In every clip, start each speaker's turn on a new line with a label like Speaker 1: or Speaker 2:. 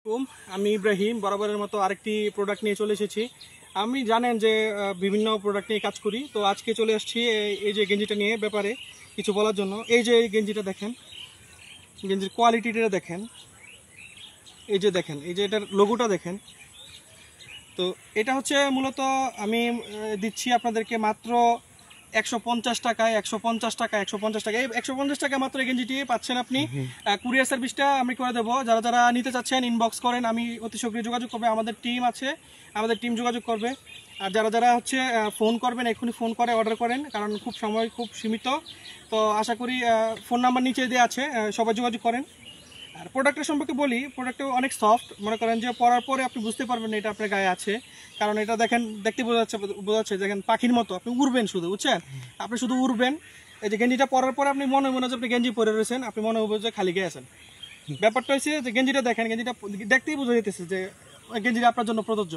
Speaker 1: আমি ইব্রাহিম বরাবরের মতো আরেকটি প্রোডাক্ট নিয়ে চলে এসেছি। আমি জানেন যে বিভিন্ন প্রোডাক্ট নিয়ে কাজ করি, তো আজকে চলে আসছি এই যে গেঞ্জিটা নিয়ে ব্যাপারে কিছু বলার জন্য। এই যে এই গেঞ্জিটা দেখেন, গেঞ্জির কোয়ালিটিটা দেখেন, এই যে দেখেন, এই যে এটার লোগোটা দেখেন। তো এটা হচ্ছে মূলত আমি দিচ্ছি আপনাদেরকে মাত্র 150 টাকায়, 150 টাকা, 150 টাকা, এই 150 টাকা মাত্র এই গেঞ্জিটি পাচ্ছেন আপনি। কুরিয়ার সার্ভিসটা আমি করে দেবো। যারা যারা নিতে চাচ্ছেন ইনবক্স করেন, আমি অতি শীঘ্রই যোগাযোগ করবে। আমাদের টিম আছে, আমাদের টিম যোগাযোগ করবে। আর যারা যারা হচ্ছে ফোন করবেন, এক্ষুনি ফোন করে অর্ডার করেন, কারণ খুব সময় খুব সীমিত। তো আশা করি ফোন নাম্বার নিচে দেওয়া আছে, সবাই যোগাযোগ করেন। আর প্রোডাক্টের সম্পর্কে বলি, প্রোডাক্টটা অনেক সফট। মনে করেন যে পরার পরে আপনি বুঝতে পারবেন এটা আপনার গায়ে আছে, কারণ এটা দেখেন, দেখতে বোঝাচ্ছে দেখেন পাখির মতো আপনি উড়বেন শুধু, বুঝছেন? আপনি শুধু উড়বেন। এই যে গেঞ্জিটা পরার পরে আপনি মনে হয় যে আপনি গেঞ্জি পরে রয়েছেন, আপনি মনে হবে যে খালি গায়ে আছেন। ব্যাপারটা হচ্ছে যে গেঞ্জিটা দেখেন, গেঞ্জিটা দেখতেই বোঝা যেতেছে যে গেঞ্জিটা আপনার জন্য প্রযোজ্য।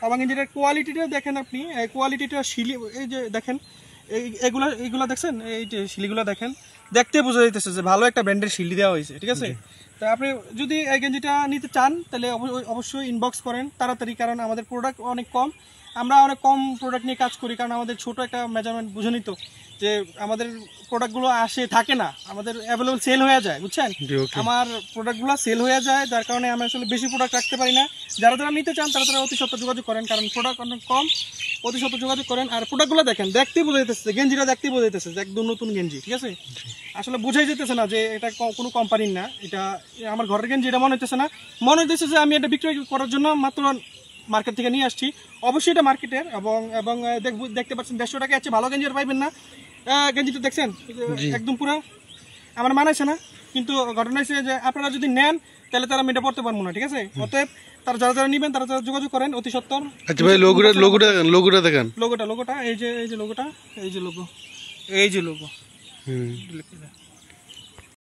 Speaker 1: এবং গেঞ্জিটার কোয়ালিটিটা দেখেন আপনি, এই কোয়ালিটিটা শিলি, এই যে দেখেন এইগুলা দেখছেন, এই যে শিলিগুলো দেখেন, দেখতে বোঝা যাইতেছে যে ভালো একটা ব্র্যান্ডের শিলি দেওয়া হয়েছে, ঠিক আছে? তো আপনি যদি এই গেঞ্জিটা নিতে চান তাহলে অবশ্যই ইনবক্স করেন তাড়াতাড়ি, কারণ আমাদের প্রোডাক্ট অনেক কম, আমরা অনেক কম প্রোডাক্ট নিয়ে কাজ করি, কারণ আমাদের ছোট একটা মেজারমেন্ট বুঝে তো যে আমাদের প্রোডাক্টগুলো আসে থাকে না, আমাদের অ্যাভেলেবল সেল হয়ে যায়, বুঝছেন? আমার প্রোডাক্টগুলো সেল হয়ে যায়, যার কারণে আমি আসলে বেশি প্রোডাক্ট রাখতে পারি না। যারা যারা নিতে চান তারা তারা অতি সত্ত্বর যোগাযোগ করেন, কারণ প্রোডাক্ট অনেক কম, অতি সত্ত্বর যোগাযোগ করেন। আর প্রোডাক্টগুলো দেখেন, দেখতেই বোঝা যেতেছে, গেঞ্জিটা দেখতেই বোঝা যেতেছে যে একদম নতুন গেঞ্জি, ঠিক আছে? আসলে বোঝাই যেতেছে না যে এটা কোনো কোম্পানির না, এটা আমার ঘরের গেঞ্জি, এটা মনে হইতেছে না। মনে হইতেছে যে আমি এটা বিক্রয় করার জন্য মাত্র মার্কেট থেকে নিয়ে আসছি। অবশ্যই এটা মার্কেটের, এবং দেখতে পাচ্ছেন 150 টাকা আছে, ভালো গেঞ্জি আর পাইবেন না। গেঞ্জিটা দেখছেন একদম পুরো আমার মানাইছে না, কিন্তু ঘটনা হচ্ছে যে আপনারা যদি নেন তাহলে তারা আমি এটা পড়তে পারবো না, ঠিক আছে? অতএব তারা যারা যারা নেবেন তারা তারা যোগাযোগ করেন অতি সত্বর।
Speaker 2: আচ্ছা ভাই, লোগোটা দেখেন,
Speaker 1: লোগোটা এই যে লোগোটা, এই যে লোগো, এই যে লোগো।